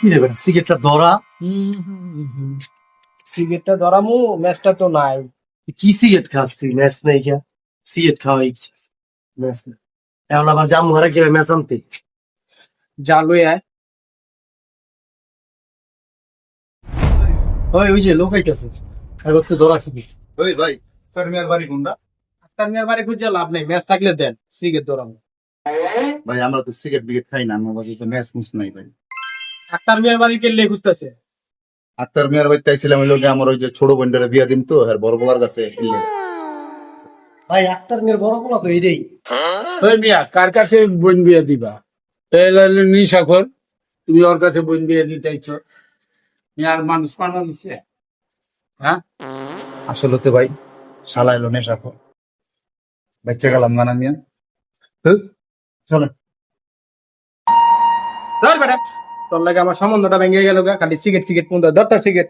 কি রে বেটা সিগারেটটা ধরা? সিগারেটটা ধরামু, ম্যাচটা তো নাই। কি সিগারেট খাস তুই? ম্যাচ নেই খা, সিগারেট খাওয়া ইচ্ছা, ম্যাচ নেই। এখন আবার জামু আরেক জায়গায় ম্যাচ আনতে। যা লই আয়। ওই যে লোক আইতাছে, এখন তো ধরা সিবি। ওই ভাই স্যার মিয়ার বাড়ি কোনটা? আক্তার মিয়ার বাড়ি খুঁজে লাভ নেই, ম্যাচ থাকলে দেন, সিগারেট ধরামু। ভাই আমরা তো সিগারেট বিগেট খাই না, আমার বাড়িতে ম্যাচ মুস নাই ভাই। আক্তার মিয়ার বাড়ি গেলে খুঁজতেছে। আক্তার মিয়ার বাড়িতে আইছিলাম, ওই লোকে আমার ওই যে ছোট বোনটারে বিয়া দিন তো, আর বড় বলার কাছে ভাই আক্তার মেয়ের বড় পোলা তো এইটাই। ওই মিয়া কার কাছে বোন বিয়ে দিবা? নিশাখর, তুমি ওর কাছে বোন বিয়ে দিতেছ? মিয়ার মানুষ পানা দিছে? হ্যাঁ, আসলে তো ভাই শালা এলো নেশা খোর। বাচ্চা গেলাম না মিয়া। চলেন। ধর বেটা, তোর লাগে আমার সম্বন্ধটা ভেঙে গেল গা, খালি সিগারেট সিগারেট কোন দরটা সিগারেট।